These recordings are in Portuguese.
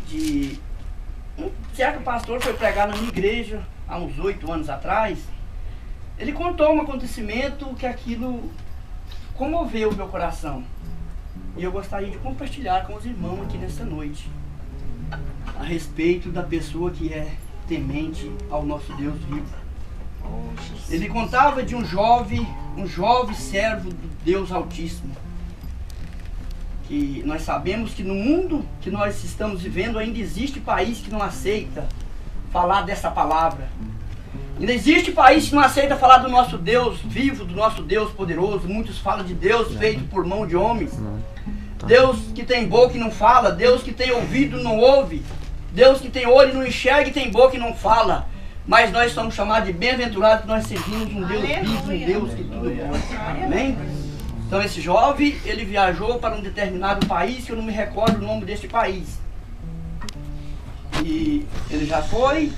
de um certo pastor foi pregar na minha igreja há uns 8 anos atrás. Ele contou um acontecimento que aquilo comoveu o meu coração. E eu gostaria de compartilhar com os irmãos aqui nessa noite a respeito da pessoa que é temente ao nosso Deus vivo. Ele contava de um jovem servo do Deus Altíssimo. Que nós sabemos que no mundo que nós estamos vivendo ainda existe país que não aceita falar dessa palavra. Ainda existe país que não aceita falar do nosso Deus vivo, do nosso Deus poderoso. Muitos falam de Deus feito por mão de homens. Deus que tem boca e não fala. Deus que tem ouvido e não ouve. Deus que tem olho e não enxerga e tem boca e não fala. Mas nós somos chamados de bem-aventurados, que nós servimos um Deus vivo, um Deus que tudo pode. Amém? Então esse jovem, ele viajou para um determinado país, que eu não me recordo o nome deste país. E ele já foi,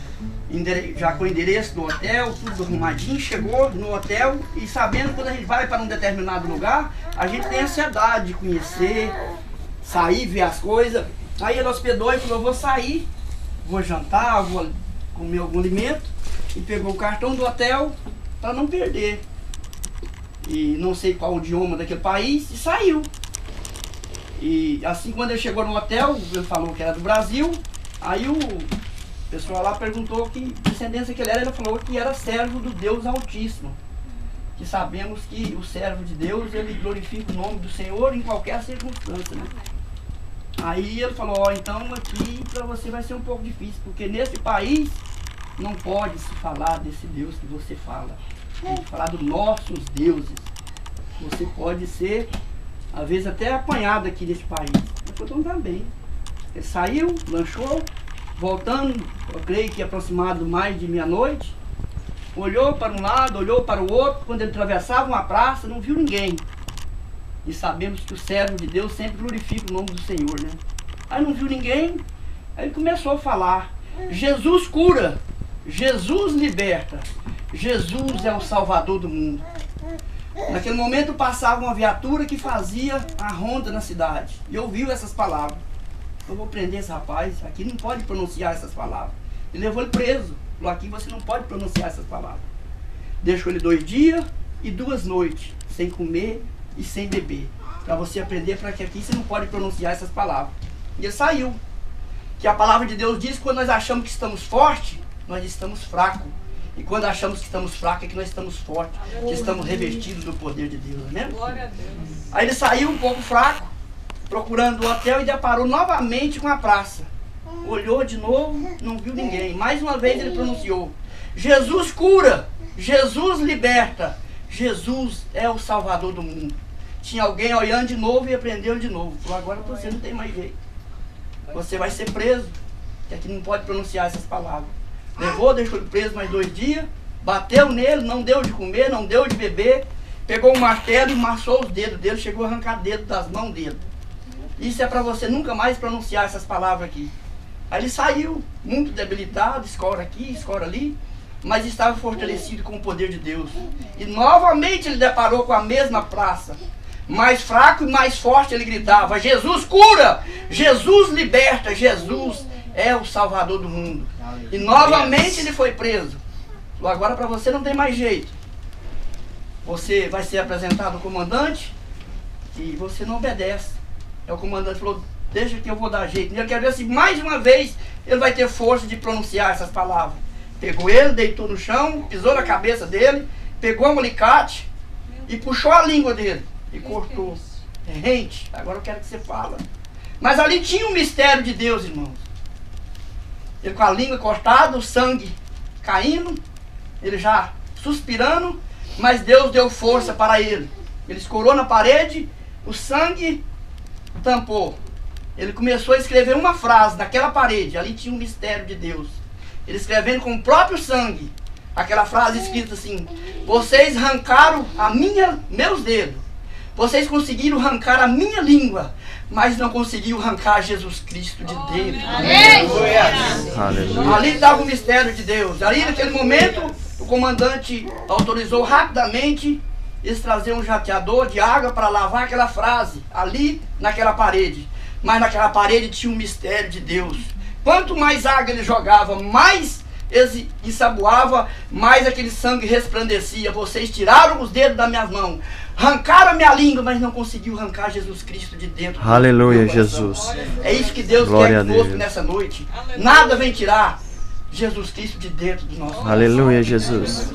já com o endereço do hotel, tudo arrumadinho, chegou no hotel e sabendo que quando a gente vai para um determinado lugar, a gente tem ansiedade de conhecer, sair, ver as coisas. Aí ele hospedou e falou, eu vou sair, vou jantar, vou comer algum alimento. E pegou o cartão do hotel para não perder. E não sei qual o idioma daquele país, e saiu. E assim, quando ele chegou no hotel, ele falou que era do Brasil. Aí o pessoal lá perguntou que descendência que ele era. Ele falou que era servo do Deus Altíssimo. Que sabemos que o servo de Deus, ele glorifica o nome do Senhor em qualquer circunstância, né? Aí ele falou, ó, então aqui para você vai ser um pouco difícil, porque nesse país não pode se falar desse Deus que você fala. Tem que falar dos nossos deuses. Você pode ser, às vezes, até apanhado aqui nesse país. Ele falou, então tá bem. Ele saiu, lanchou, voltando, eu creio que aproximado mais de meia-noite, olhou para um lado, olhou para o outro. Quando ele atravessava uma praça, não viu ninguém. E sabemos que o servo de Deus sempre glorifica o nome do Senhor, né? Aí não viu ninguém, aí ele começou a falar, Jesus cura, Jesus liberta, Jesus é o Salvador do mundo. Naquele momento passava uma viatura que fazia a ronda na cidade. E ouviu essas palavras. Eu vou prender esse rapaz, aqui não pode pronunciar essas palavras. E levou ele preso. Falou, aqui você não pode pronunciar essas palavras. Deixou ele 2 dias e 2 noites, sem comer e sem beber. Para você aprender, para que aqui você não pode pronunciar essas palavras. E ele saiu. Que a palavra de Deus diz que quando nós achamos que estamos fortes, nós estamos fracos. E quando achamos que estamos fracos, é que nós estamos fortes, que estamos revestidos do poder de Deus, né? Glória a Deus. Aí ele saiu um pouco fraco, procurando o hotel e deparou novamente com a praça. Olhou de novo, não viu ninguém. Mais uma vez ele pronunciou, Jesus cura, Jesus liberta, Jesus é o Salvador do mundo. Tinha alguém olhando de novo e aprendeu de novo. Falou, agora você não tem mais jeito. Você vai ser preso, que aqui não pode pronunciar essas palavras. Levou, deixou ele preso mais 2 dias, bateu nele, não deu de comer, não deu de beber, pegou um martelo e amassou os dedos dele, chegou a arrancar dedo das mãos dele. Isso é para você nunca mais pronunciar essas palavras aqui. Aí ele saiu, muito debilitado, escora aqui, escora ali, mas estava fortalecido com o poder de Deus. E novamente ele deparou com a mesma praça. Mais fraco e mais forte ele gritava, Jesus cura, Jesus liberta, Jesus é o Salvador do mundo. E novamente ele foi preso. Agora para você não tem mais jeito. Você vai ser apresentado ao comandante e você não obedece. Aí o comandante falou, deixa que eu vou dar jeito. Eu quero ver se mais uma vez ele vai ter força de pronunciar essas palavras. Pegou ele, deitou no chão, pisou na cabeça dele, pegou um alicate e puxou a língua dele e cortou. Rente, agora eu quero que você fala. Mas ali tinha um mistério de Deus, irmãos. Ele com a língua cortada, o sangue caindo, ele já suspirando, mas Deus deu força para ele. Ele escorou na parede, o sangue tampou. Ele começou a escrever uma frase naquela parede, ali tinha um mistério de Deus. Ele escrevendo com o próprio sangue, aquela frase escrita assim, vocês arrancaram meus dedos, vocês conseguiram arrancar a minha língua, mas não conseguiu arrancar Jesus Cristo de dentro. Aleluia. Ali estava o mistério de Deus. Ali naquele momento, o comandante autorizou rapidamente eles trazer um jateador de água para lavar aquela frase, ali naquela parede. Mas naquela parede tinha um mistério de Deus. Quanto mais água ele jogava, mais ele ensaboava, mais aquele sangue resplandecia. Vocês tiraram os dedos das minhas mãos, arrancaram a minha língua, mas não conseguiu arrancar Jesus Cristo de dentro. Aleluia, Jesus. É isso que Deus quer conosco nessa noite. Nada vem tirar Jesus Cristo de dentro do nosso coração. Aleluia, Jesus.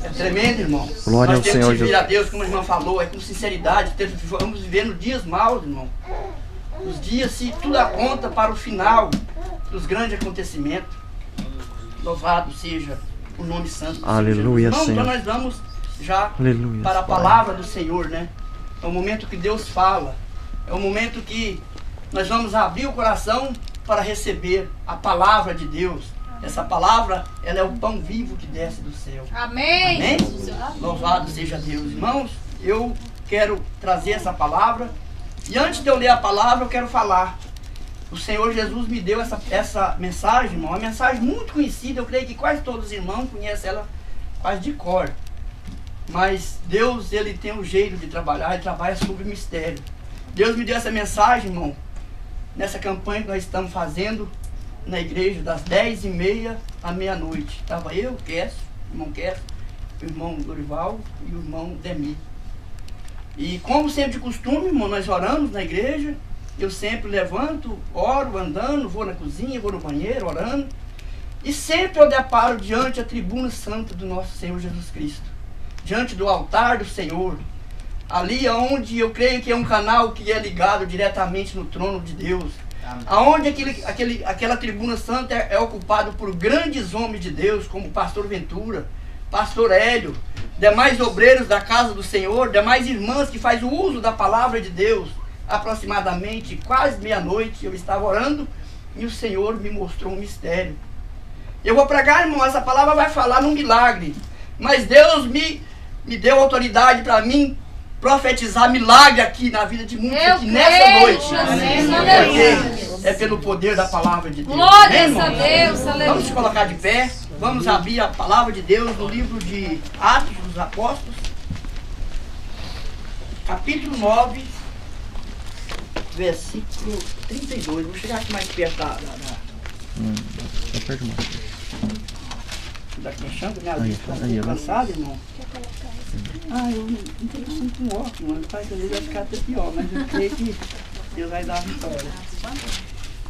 É tremendo, irmão. Glória ao Nós temos Senhor que servir Jesus. a Deus, como a irmã falou, é com sinceridade. Vamos vivendo dias maus, irmão. Os dias, se tudo aponta para o final dos grandes acontecimentos. Louvado seja o nome santo do Aleluia, Senhor. Senhor. Então nós vamos já Aleluia, para a Pai. palavra do Senhor, né? É o momento que Deus fala. É o momento que nós vamos abrir o coração para receber a palavra de Deus. Essa palavra, ela é o pão vivo que desce do céu. Amém. Amém? Louvado seja Deus. Irmãos, eu quero trazer essa palavra. E antes de eu ler a palavra, eu quero falar. O Senhor Jesus me deu essa mensagem, irmão. Uma mensagem muito conhecida. Eu creio que quase todos os irmãos conhecem ela quase de cor. Mas Deus, Ele tem um jeito de trabalhar. Ele trabalha sobre o mistério. Deus me deu essa mensagem, irmão, nessa campanha que nós estamos fazendo na igreja, das 10h30 à meia-noite. Estava eu, Kécio, o irmão Kécio, o irmão Dorival e o irmão Demi. E como sempre de costume, irmão, nós oramos na igreja. Eu sempre levanto, oro, andando, vou na cozinha, vou no banheiro, orando. E sempre eu deparo diante da tribuna santa do nosso Senhor Jesus Cristo. Diante do altar do Senhor. Ali onde eu creio que é um canal que é ligado diretamente no trono de Deus. Aonde aquela tribuna santa é ocupada por grandes homens de Deus, como o pastor Ventura, pastor Hélio, demais obreiros da casa do Senhor, demais irmãs que fazem o uso da palavra de Deus. Aproximadamente quase meia-noite eu estava orando e o Senhor me mostrou um mistério. Eu vou pregar, irmão, essa palavra vai falar num milagre, mas Deus me deu autoridade para mim profetizar milagre aqui na vida de muitos aqui nessa noite. Porque é pelo poder da palavra de Deus. Glória a Deus, aleluia. Vamos se colocar de pé, vamos abrir a palavra de Deus no livro de Atos dos Apóstolos, capítulo 9, versículo 32. Vou chegar aqui mais perto da queixando, né? Aí, Cansado, irmão? Ah, eu não tenho muito um óculos, mano. Faz que às vezes vai ficar até pior, mas eu creio que Deus vai dar a vitória.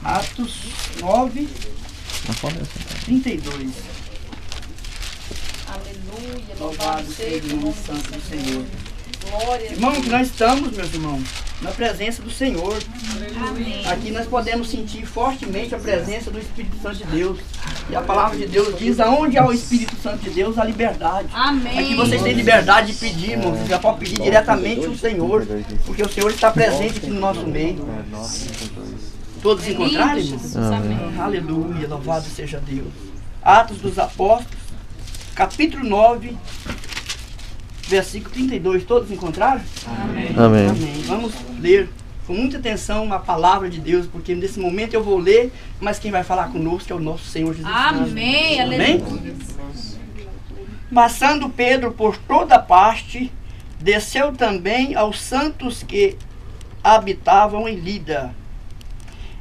Atos 9, 32. Aleluia. Louvado seja o nome santo do Senhor. Glória. Irmão, que nós estamos, meus irmãos, na presença do Senhor. Amém. Aqui nós podemos sentir fortemente a presença do Espírito Santo de Deus. E a palavra de Deus diz, aonde há o Espírito Santo de Deus, há liberdade. Amém. Aqui vocês têm liberdade de pedir, irmão. Você já pode pedir diretamente ao Senhor, porque o Senhor está presente aqui no nosso meio. Todos encontraram, irmãos? Amém. Aleluia, louvado seja Deus. Atos dos Apóstolos, capítulo 9, versículo 32. Todos encontraram? Amém. Amém. Vamos ler com muita atenção a palavra de Deus, porque nesse momento eu vou ler, mas quem vai falar conosco é o nosso Senhor Jesus Cristo. Amém. Aleluia. Passando Pedro por toda parte, desceu também aos santos que habitavam em Lida.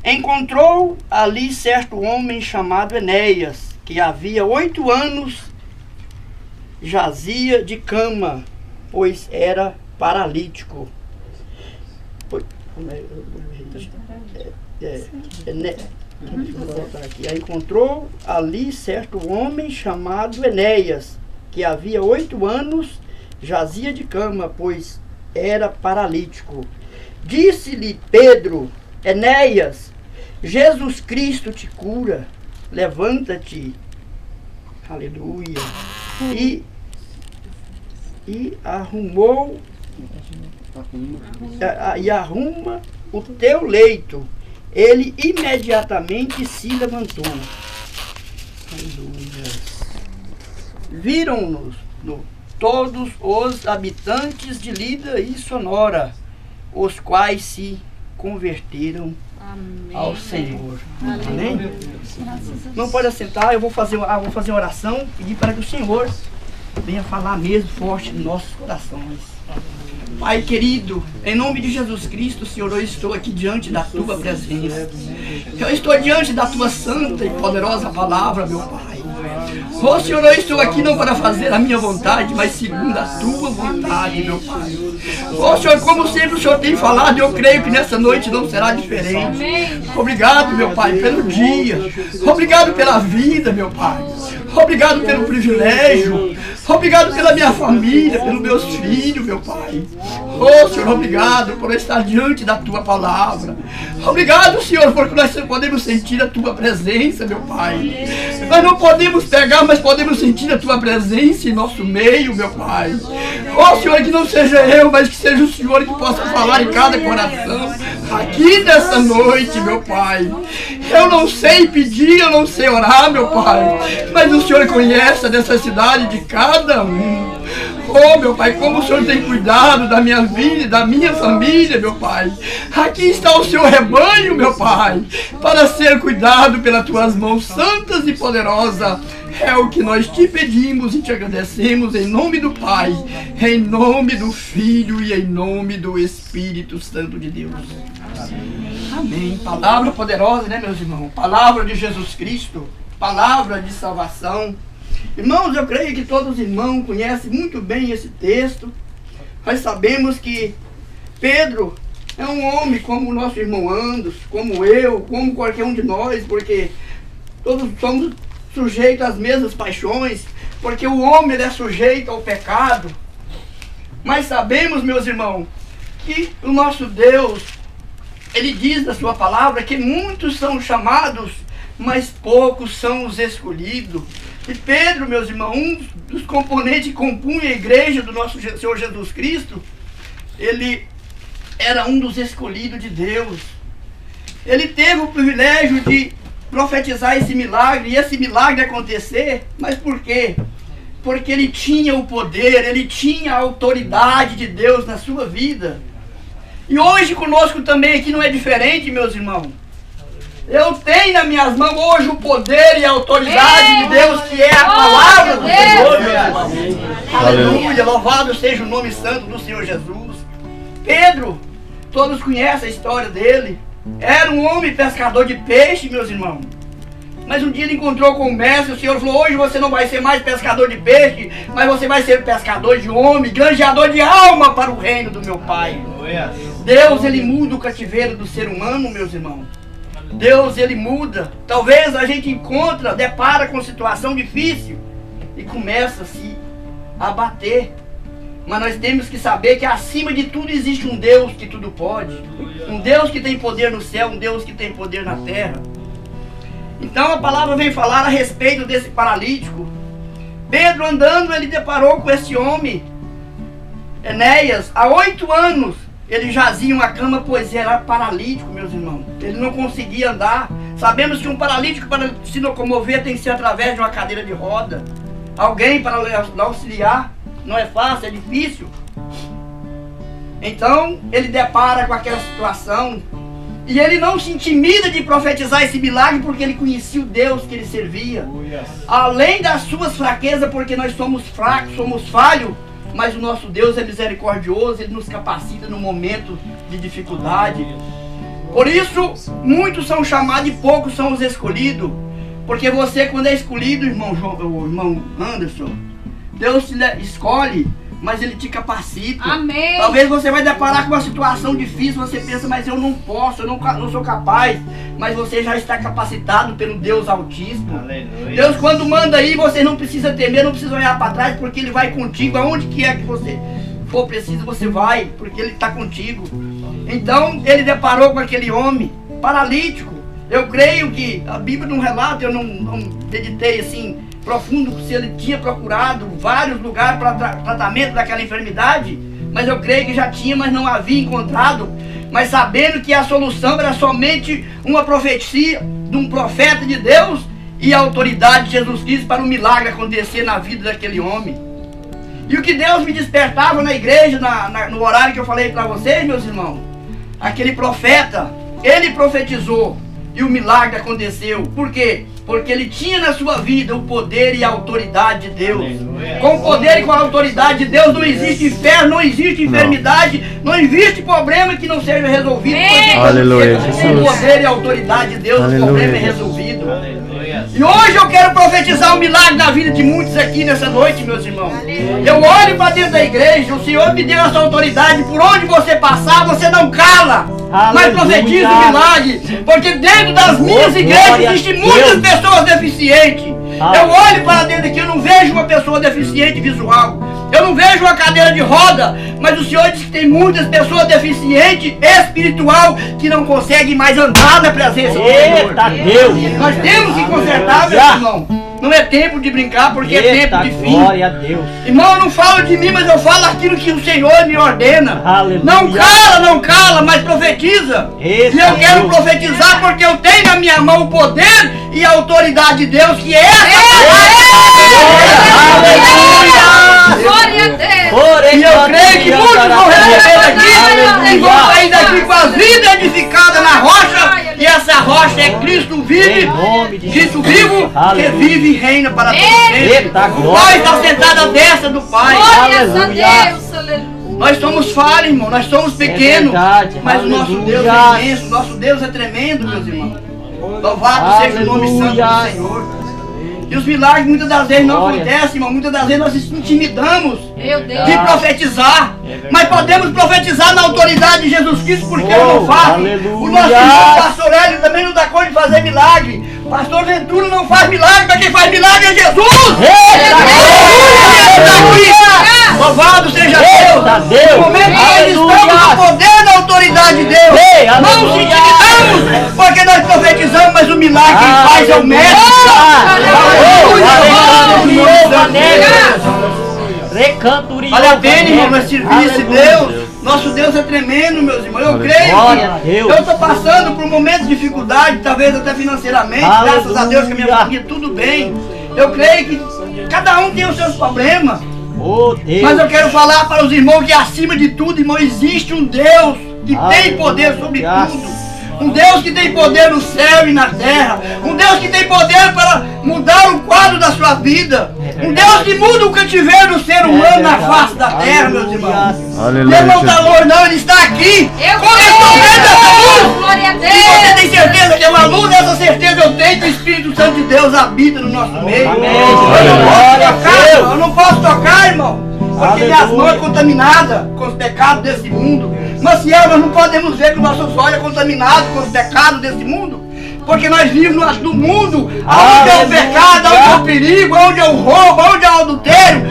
Encontrou ali certo homem chamado Enéas, que havia 8 anos jazia de cama, pois era paralítico. Aí encontrou ali certo homem chamado Enéas, que havia 8 anos jazia de cama, pois era paralítico. Disse-lhe Pedro: Enéas, Jesus Cristo te cura, levanta-te. Aleluia. E arruma o teu leito. Ele imediatamente se levantou. Aleluia. Viram-nos todos os habitantes de Lida e Sonora, os quais se converteram ao Senhor. Amém? Não pode assentar, eu vou fazer uma oração, pedir para que o Senhor venha falar mesmo forte nos nossos corações. Pai querido, em nome de Jesus Cristo, Senhor, eu estou aqui diante da Tua presença. Eu estou diante da Tua santa e poderosa palavra, meu Pai. Ó Senhor, eu estou aqui não para fazer a minha vontade, mas segundo a Tua vontade, meu Pai. Ó Senhor, como sempre o Senhor tem falado, eu creio que nessa noite não será diferente. Obrigado, meu Pai, pelo dia. Obrigado pela vida, meu Pai. Obrigado pelo privilégio. Obrigado pela minha família, pelos meus filhos, meu Pai. Oh, Senhor, obrigado por estar diante da Tua palavra. Obrigado, Senhor, porque nós podemos sentir a Tua presença, meu Pai. Nós não podemos pegar, mas podemos sentir a Tua presença em nosso meio, meu Pai. Oh, Senhor, que não seja eu, mas que seja o Senhor que possa falar em cada coração aqui nessa noite, meu Pai. Eu não sei pedir, eu não sei orar, meu Pai, mas o Senhor conhece a necessidade de cada um. Oh, meu Pai, como o Senhor tem cuidado da minha vida, da minha família, meu Pai. Aqui está o Seu rebanho, meu Pai, para ser cuidado pelas Tuas mãos santas e poderosas. É o que nós te pedimos e te agradecemos em nome do Pai, em nome do Filho e em nome do Espírito Santo de Deus. Amém. Palavra poderosa, né, meus irmãos? Palavra de Jesus Cristo, palavra de salvação. Irmãos, eu creio que todos os irmãos conhecem muito bem esse texto. Nós sabemos que Pedro é um homem como o nosso irmão Anderson, como eu, como qualquer um de nós, porque todos somos sujeitos às mesmas paixões, porque o homem ele é sujeito ao pecado. Mas sabemos, meus irmãos, que o nosso Deus, Ele diz na sua palavra que muitos são chamados, mas poucos são os escolhidos. E Pedro, meus irmãos, um dos componentes que compunha a igreja do nosso Senhor Jesus Cristo, ele era um dos escolhidos de Deus. Ele teve o privilégio de profetizar esse milagre, e esse milagre acontecer, mas por quê? Porque ele tinha o poder, ele tinha a autoridade de Deus na sua vida. E hoje conosco também aqui não é diferente, meus irmãos. Eu tenho nas minhas mãos hoje o poder e a autoridade de Deus, que é a palavra do Senhor, meu irmão. Aleluia, louvado seja o nome santo do Senhor Jesus. Pedro, todos conhecem a história dele. Era um homem pescador de peixe, meus irmãos. Mas um dia ele encontrou com o mestre, o Senhor falou: hoje você não vai ser mais pescador de peixe, mas você vai ser pescador de homem, granjeador de alma para o reino do meu Pai. Deus, ele muda o cativeiro do ser humano, meus irmãos. Deus, ele muda. Talvez a gente depara com situação difícil e começa a se abater. Mas nós temos que saber que acima de tudo existe um Deus que tudo pode. Um Deus que tem poder no céu, um Deus que tem poder na terra. Então a palavra vem falar a respeito desse paralítico. Pedro andando, ele deparou com esse homem, Enéas, há 8 anos. Ele jazia em uma cama, pois era paralítico, meus irmãos. Ele não conseguia andar. Sabemos que um paralítico, para se locomover, tem que ser através de uma cadeira de roda. Alguém para auxiliar. Não é fácil, é difícil. Então, ele depara com aquela situação. E ele não se intimida de profetizar esse milagre, porque ele conhecia o Deus que ele servia. Além das suas fraquezas, porque nós somos fracos, somos falhos. Mas o nosso Deus é misericordioso, Ele nos capacita no momento de dificuldade. Por isso, muitos são chamados e poucos são os escolhidos. Porque você, quando é escolhido, irmão Anderson, Deus te escolhe, mas Ele te capacita. Amém. Talvez você vai deparar com uma situação difícil, você pensa: mas eu não posso, eu não sou capaz. Mas você já está capacitado pelo Deus Altíssimo. Aleluia. Deus, quando manda aí, você não precisa temer, não precisa olhar para trás, porque Ele vai contigo. Aonde que é que você for preciso, você vai, porque Ele está contigo. Então, ele deparou com aquele homem paralítico. Eu creio que a Bíblia não relata, eu não meditei assim profundo se ele tinha procurado vários lugares para tratamento daquela enfermidade, mas eu creio que já tinha, mas não havia encontrado. Mas sabendo que a solução era somente uma profecia de um profeta de Deus e a autoridade de Jesus Cristo para um milagre acontecer na vida daquele homem. E o que Deus me despertava na igreja, no horário que eu falei para vocês, meus irmãos, aquele profeta, ele profetizou E o milagre aconteceu. Por quê? Porque ele tinha na sua vida o poder e a autoridade de Deus. Com o poder e com a autoridade de Deus não existe inferno, não existe enfermidade, não existe problema que não seja resolvido. Aleluia, Com o Jesus. poder e a autoridade de Deus, Aleluia, o problema é Jesus. resolvido. E hoje eu quero profetizar um milagre na vida de muitos aqui nessa noite, meus irmãos. Eu olho para dentro da igreja, o Senhor me deu essa autoridade. Por onde você passar, você não cala, mas profetiza o milagre. Porque dentro das minhas igrejas existem muitas pessoas deficientes. Eu olho para dentro aqui, eu não vejo uma pessoa deficiente visual. Eu não vejo uma cadeira de roda, mas o Senhor diz que tem muitas pessoas deficientes espiritual que não conseguem mais andar na presença do Senhor. Eita Deus! Nós temos que consertar, meu irmão. Não é tempo de brincar, porque é tempo de fim. Glória a Deus! Irmão, eu não falo de mim, mas eu falo aquilo que o Senhor me ordena. Aleluia. Não cala, mas profetiza. Eita E eu quero Deus. profetizar porque eu tenho na minha mão o poder e a autoridade de Deus, que é essa. Glória a Deus. E eu creio que muitos vão receber daqui e vão sair daqui com as vidas edificadas na rocha. E essa rocha é Cristo vive, Em nome de Cristo Jesus. vivo, que Aleluia. vive e reina para todo sempre. Eita, O glória. Pai está sentado à destra do Pai. Glória a Aleluia. Deus. Aleluia. Nós somos falhos, irmão, nós somos pequenos, verdade. mas o nosso Aleluia. Deus é imenso, o nosso Deus é tremendo, meus irmãos. Louvado seja o nome santo do Aleluia. Senhor. E os milagres muitas das vezes não Glória. acontecem, irmão, muitas das vezes nós nos intimidamos Meu Deus. de profetizar, mas podemos profetizar na autoridade de Jesus Cristo, porque eu não faço. aleluia. O nosso irmão pastor Hélio também não dá conta de fazer milagre. Pastor Ventura não faz milagre, mas quem faz milagre é Jesus. Eita, Louvado seja Eita, Deus. Deus. No momento que nós Aleluia. estamos no poder da autoridade de Deus, Ei, não se aleluia. intimidamos, porque nós profetizamos, mas o milagre quem faz é o mestre. Vale a pena, irmão, nós servimos esse Deus. Nosso Deus é tremendo, meus irmãos. Eu creio Glória a que Deus. eu estou passando por momentos de dificuldade, talvez até financeiramente. Aleluia. Graças a Deus que a minha família tudo bem. Eu creio que cada um tem os seus problemas. Oh Deus! Mas eu quero falar para os irmãos que acima de tudo, irmão, existe um Deus que tem poder sobre tudo. Um Deus que tem poder no céu e na terra. Um Deus que tem poder para mudar o quadro da sua vida. Um Deus que muda o cativeiro do ser humano na face da terra, meus irmãos. Aleluia, Ele não está Jesus. longe, não, ele está aqui. Eu Como eu estou vendo essa luz? Glória a Se você Deus. tem certeza que é uma luz, essa certeza eu tenho que o Espírito Santo de Deus habita no nosso meio. Amém. Eu não Glória a posso tocar, Deus. irmão, eu não posso tocar, irmão. Porque minhas Aleluia. mãos é contaminada com os pecados desse mundo. Mas se nós não podemos ver que os nossos olhos é contaminado com os pecados desse mundo. Porque nós vivemos no mundo onde é o pecado, onde é o perigo, onde é o roubo, onde é o adultério,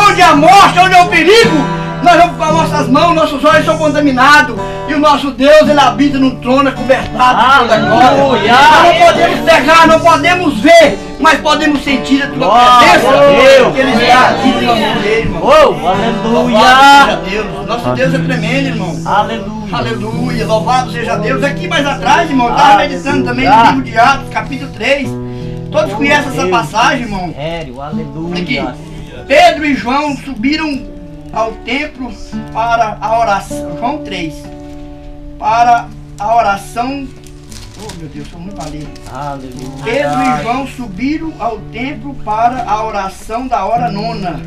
onde é a morte, onde é o perigo. Nós vamos com as nossas mãos, nossos olhos são contaminados. E o nosso Deus, ele habita num trono cobertado de toda glória. Aleluia. Nós não podemos pegar, não podemos ver, mas podemos sentir a tua Glória presença. a Deus. Porque ele está aqui no nosso meio, irmão. Oh, Louvado seja aleluia! Deus. Nosso Deus é tremendo, irmão. Aleluia! Aleluia, louvado seja Deus. Aqui mais atrás, irmão, eu estava meditando também no livro de Atos, capítulo 3. Todos conhecem essa passagem, irmão. Sério, Aqui, aleluia! Pedro e João subiram ao templo para a oração. João 3. Para a oração. Oh, meu Deus, sou muito ali. Aleluia! Pedro e João subiram ao templo para a oração da hora nona.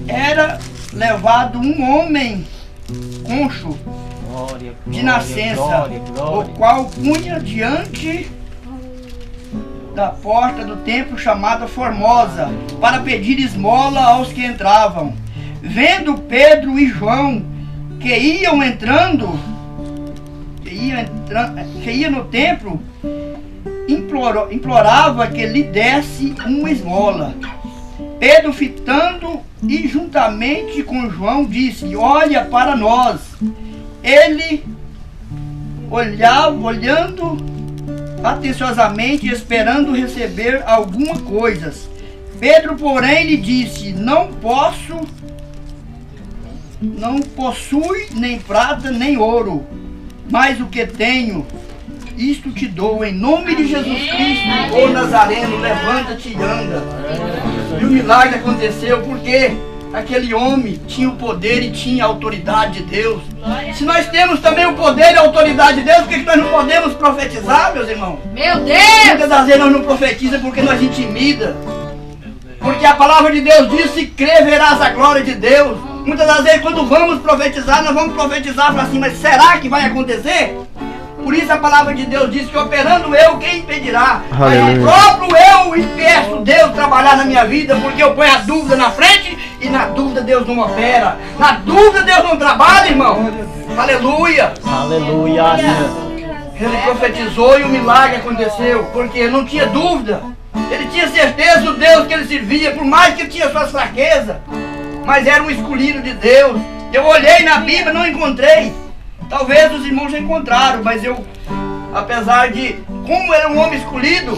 Era levado um homem concho Glória, de glória, nascença, glória, o glória. qual punha diante da porta do templo chamada Formosa, para pedir esmola aos que entravam. Vendo Pedro e João que iam entrando, que ia no templo, implorava que lhe desse uma esmola. Pedro, fitando e juntamente com João, disse: olha para nós. Ele olhava, olhando atenciosamente, esperando receber alguma coisa. Pedro, porém, lhe disse: não possui nem prata nem ouro, mas o que tenho, isto te dou. Em nome de Jesus Cristo, ô Nazareno, levanta-te e anda. E o milagre aconteceu, por quê? aquele homem tinha o poder e tinha a autoridade de Deus. Se nós temos também o poder e a autoridade de Deus, por que nós não podemos profetizar, meus irmãos? Meu Deus! Muitas das vezes nós não profetizamos porque nós intimida. Porque a palavra de Deus diz: se crer, verás a glória de Deus. Muitas das vezes quando vamos profetizar, nós vamos profetizar para assim, mas será que vai acontecer? Por isso a palavra de Deus diz que operando eu, quem impedirá? Mas o próprio eu impeço Deus trabalhar na minha vida, porque eu ponho a dúvida na frente e na dúvida Deus não opera. Na dúvida Deus não trabalha, irmão. Aleluia. Aleluia. Ele profetizou e o milagre aconteceu, porque ele não tinha dúvida. Ele tinha certeza do Deus que ele servia, por mais que tinha suas fraquezas. Mas era um escolhido de Deus. Eu olhei na Bíblia e não encontrei. Talvez os irmãos já encontraram, mas eu, apesar de, como era um homem escolhido,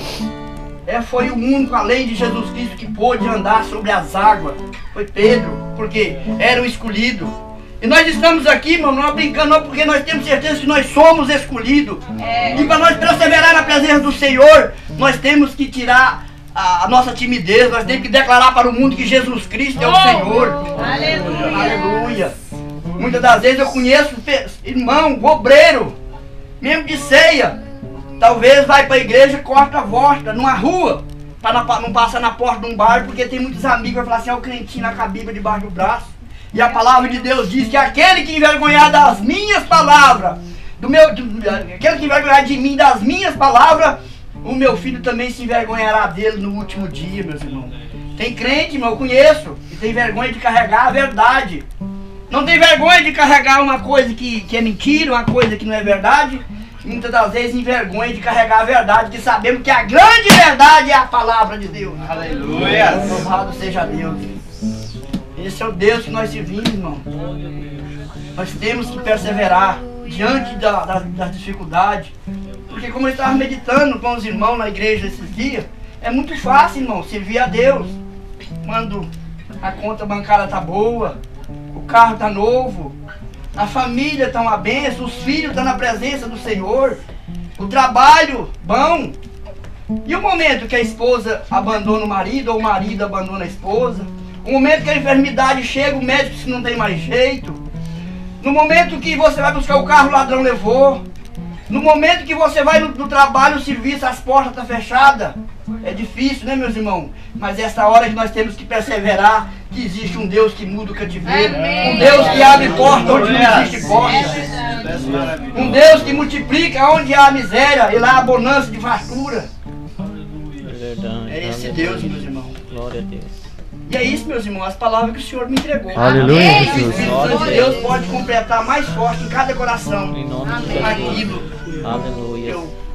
foi o único, além de Jesus Cristo, que pôde andar sobre as águas. Foi Pedro, porque era o escolhido. E nós estamos aqui, irmão, não brincando não, porque nós temos certeza que nós somos escolhidos. E para nós perseverar na presença do Senhor, nós temos que tirar a nossa timidez, nós temos que declarar para o mundo que Jesus Cristo é o Senhor. Aleluia. Aleluia. Muitas das vezes eu conheço irmão, obreiro, mesmo de ceia, talvez vai para a igreja e corta a volta numa rua, para não passar na porta de um bar, porque tem muitos amigos que vão falar assim: o crentinho na cabíblia debaixo do braço. E a palavra de Deus diz que aquele que envergonhar das minhas palavras, aquele que envergonhar de mim das minhas palavras, o meu filho também se envergonhará dele no último dia, meus irmãos. Tem crente, irmão, eu conheço, que tem vergonha de carregar a verdade. Não tem vergonha de carregar uma coisa que é mentira, uma coisa que não é verdade. Muitas das vezes envergonha de carregar a verdade, que sabemos que a grande verdade é a palavra de Deus. Aleluia! Louvado seja Deus. Esse é o Deus que nós servimos, irmão. Nós temos que perseverar diante das dificuldades. Porque como eu estava meditando com os irmãos na igreja esses dias, é muito fácil, irmão, servir a Deus. Quando a conta bancária está boa, o carro está novo, a família está uma bênção, os filhos estão na presença do Senhor, o trabalho bom. E o momento que a esposa abandona o marido, ou o marido abandona a esposa, o momento que a enfermidade chega, o médico se não tem mais jeito, no momento que você vai buscar o carro, o ladrão levou, no momento que você vai no trabalho, o serviço, as portas estão fechadas. É difícil, né, meus irmãos? Mas essa hora que nós temos que perseverar, que existe um Deus que muda o cativeiro. Um Deus que abre porta onde não existe porta. Um Deus que multiplica onde há miséria e lá há bonança de fartura. É esse Deus, meus irmãos. Glória a Deus. E é isso, meus irmãos, as palavras que o Senhor me entregou. Aleluia, O Jesus. Espírito Santo de Deus pode completar mais forte em cada coração Em nome de aquilo Jesus. Aleluia. eu.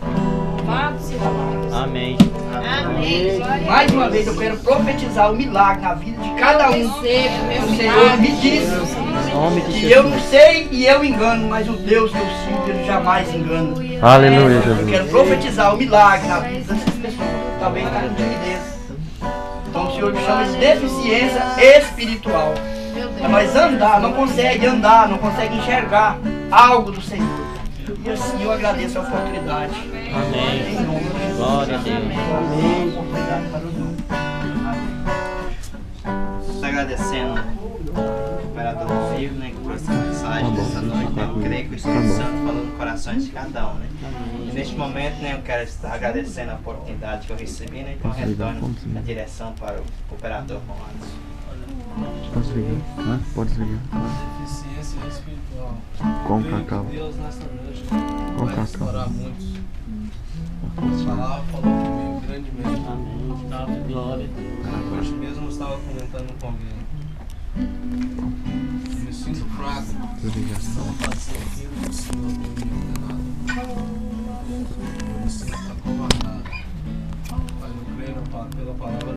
Amém. Amém. Glória a Mais uma vez eu quero profetizar o milagre na vida de cada um. Deus. Meu O Senhor me disse Em nome de que eu Jesus. não sei e eu engano, mas o Deus que eu sirvo, ele jamais engana. Aleluia, Eu Jesus. quero profetizar o milagre na vida dessas pessoas. Talvez está com timidez. Então o Senhor me chama de deficiência espiritual. É nós andar, não consegue andar, não consegue enxergar algo do Senhor. E assim eu agradeço a oportunidade. Amém. Em nome de Jesus. Glória a Deus. Amém. Obrigado para os irmãos. Estou agradecendo o operador do Vivo, né, que trouxe essa mensagem dessa noite, né? Eu creio que o Espírito Santo falou no coração de cada um, né? E neste momento, né, eu quero estar agradecendo a oportunidade que eu recebi, né? Então retorno a direção para o operador Romano. Pode ligar, né? Pode ligar. Deficiência espiritual. Com Creio que cacau. Deus nessa noite Com vai cacau. restaurar muitos. A palavra falou comigo grandemente. Amém. Glória a Deus. Hoje mesmo eu estava comentando com alguém. Eu me sinto fraco. Não fazer aquilo que o Senhor tem me ordenado. Eu me sinto acovardado. Mas eu creio pela palavra.